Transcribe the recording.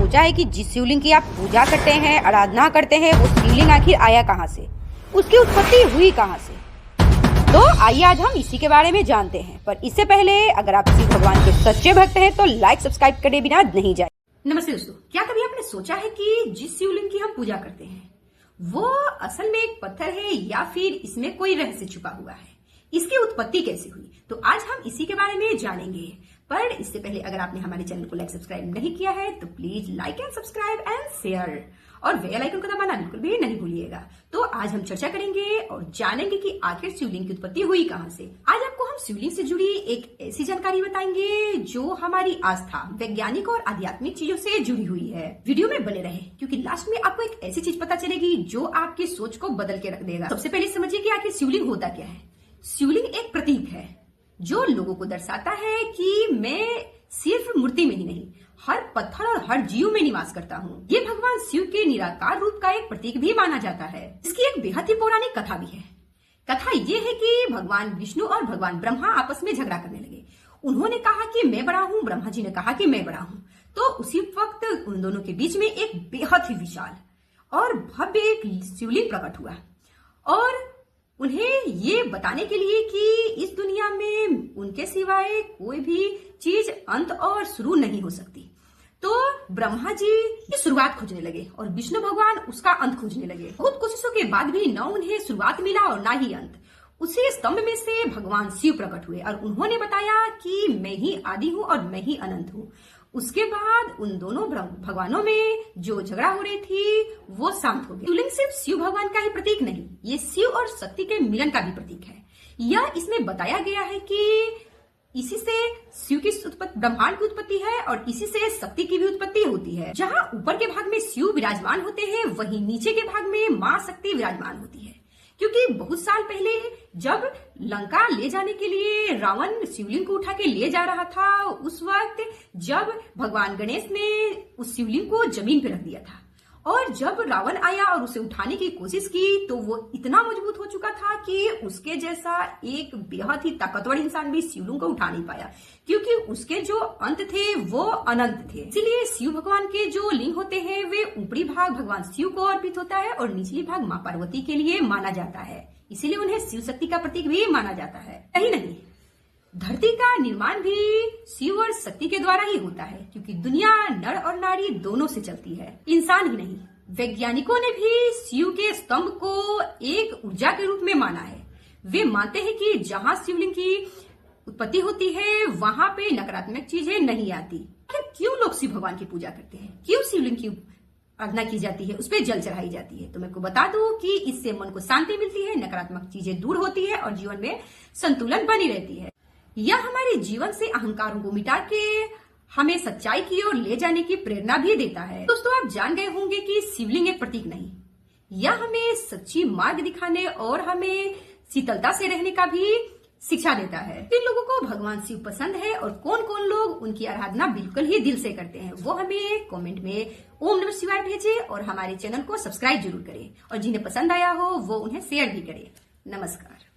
सोचा है कि जिस शिवलिंग की आप पूजा करते हैं, आराधना करते हैं, वो शिवलिंग आखिर आया कहाँ से, उसकी उत्पत्ति हुई कहाँ से? तो आइए आज हम इसी के बारे में जानते हैं। पर इससे पहले अगर आप शिव भगवान के सच्चे भक्त हैं तो लाइक सब्सक्राइब करे बिना नहीं जाए। नमस्ते दोस्तों, क्या कभी आपने सोचा है कि जिस शिवलिंग की हम पूजा करते हैं वो असल में एक पत्थर है या फिर इसमें कोई रहस्य छुपा हुआ है? इसकी उत्पत्ति कैसे हुई? तो आज हम इसी के बारे में जानेंगे। पर इससे पहले अगर आपने हमारे चैनल को लाइक सब्सक्राइब नहीं किया है तो please like and subscribe and share और बेल आइकन को दबाना बिल्कुल भी नहीं भूलिएगा। तो आज हम चर्चा करेंगे और जानेंगे कि आखिर शिवलिंग की उत्पत्ति हुई कहां से। आज आपको हम शिवलिंग से जुड़ी एक ऐसी जानकारी बताएंगे जो हमारी आस्था, वैज्ञानिक और आध्यात्मिक चीजों से जुड़ी हुई है। वीडियो में बने रहे क्योंकि लास्ट में आपको एक ऐसी चीज पता चलेगी जो आपकी सोच को बदल के रख देगा। सबसे पहले समझिए कि आखिर शिवलिंग होता क्या है। शिवलिंग एक प्रतीक है जो लोगों को दर्शाता है कि मैं सिर्फ मूर्ति में ही नहीं, हर पत्थर और हर जीव में निवास करता हूँ। ये भगवान शिव के निराकार रूप का एक प्रतीक भी माना जाता है। इसकी एक बेहद ही पौराणिक कथा भी है। कथा ये है कि भगवान विष्णु और भगवान ब्रह्मा आपस में झगड़ा करने लगे। उन्होंने कहा कि मैं बड़ा हूँ, ब्रह्मा जी ने कहा कि मैं बड़ा हूँ। तो उसी वक्त उन दोनों के बीच में एक बेहद ही विशाल और भव्य एक शिवलिंग प्रकट हुआ और उन्हें ये बताने के लिए कि इस दुनिया में उनके सिवाय कोई भी चीज अंत और शुरू नहीं हो सकती। तो ब्रह्मा जी की शुरुआत खोजने लगे और विष्णु भगवान उसका अंत खोजने लगे। बहुत कोशिशों के बाद भी न उन्हें शुरुआत मिला और ना ही अंत। उसी स्तंभ में से भगवान शिव प्रकट हुए और उन्होंने बताया कि मैं ही आदि हूँ और मैं ही अनंत हूँ। उसके बाद उन दोनों भगवानों में जो झगड़ा हो रही थी वो शांत हो गया। शिवलिंग सिर्फ शिव भगवान का ही प्रतीक नहीं, ये शिव और शक्ति के मिलन का भी प्रतीक है। यह इसमें बताया गया है कि इसी से शिव की उत्पत्ति, ब्रह्मांड की उत्पत्ति है और इसी से शक्ति की भी उत्पत्ति होती है। जहाँ ऊपर के भाग में शिव विराजमान होते हैं वहीं नीचे के भाग में माँ शक्ति विराजमान होती है। क्योंकि बहुत साल पहले जब लंका ले जाने के लिए रावण शिवलिंग को उठा के ले जा रहा था, उस वक्त जब भगवान गणेश ने उस शिवलिंग को जमीन पे रख दिया था और जब रावण आया और उसे उठाने की कोशिश की तो वो इतना मजबूत हो चुका था कि उसके जैसा एक बेहद ही ताकतवर इंसान भी शिवलिंग को उठा नहीं पाया, क्योंकि उसके जो अंत थे वो अनंत थे। इसीलिए शिव भगवान के जो लिंग होते हैं वे ऊपरी भाग भगवान शिव को अर्पित होता है और निचली भाग माँ पार्वती के लिए माना जाता है। इसीलिए उन्हें शिव शक्ति का प्रतीक भी माना जाता है। कहीं नहीं, धरती का निर्माण भी शिव और शक्ति के द्वारा ही होता है, क्योंकि दुनिया नर और नारी दोनों से चलती है, इंसान ही नहीं। वैज्ञानिकों ने भी शिव के स्तंभ को एक ऊर्जा के रूप में माना है। वे मानते हैं कि जहाँ शिवलिंग की उत्पत्ति होती है वहां पे नकारात्मक चीजें नहीं आती। क्यों लोग शिव भगवान की पूजा करते हैं, क्यों शिवलिंग की आराधना की जाती है, उस पर जल चढ़ाई जाती है? तो मैं को बता दूं कि इससे मन को शांति मिलती है, नकारात्मक चीजें दूर होती है और जीवन में संतुलन बनी रहती है। यह हमारे जीवन से अहंकारों को मिटा के हमें सच्चाई की ओर ले जाने की प्रेरणा भी देता है। दोस्तों, आप जान गए होंगे कि शिवलिंग एक प्रतीक नहीं, यह हमें सच्ची मार्ग दिखाने और हमें शीतलता से रहने का भी शिक्षा देता है। किन लोगों को भगवान शिव पसंद है और कौन कौन लोग उनकी आराधना बिल्कुल ही दिल से करते हैं, वो हमें कमेंट में ओम नमः शिवाय भेजे और हमारे चैनल को सब्सक्राइब जरूर करें और जिन्हें पसंद आया हो वो उन्हें शेयर भी करें। नमस्कार।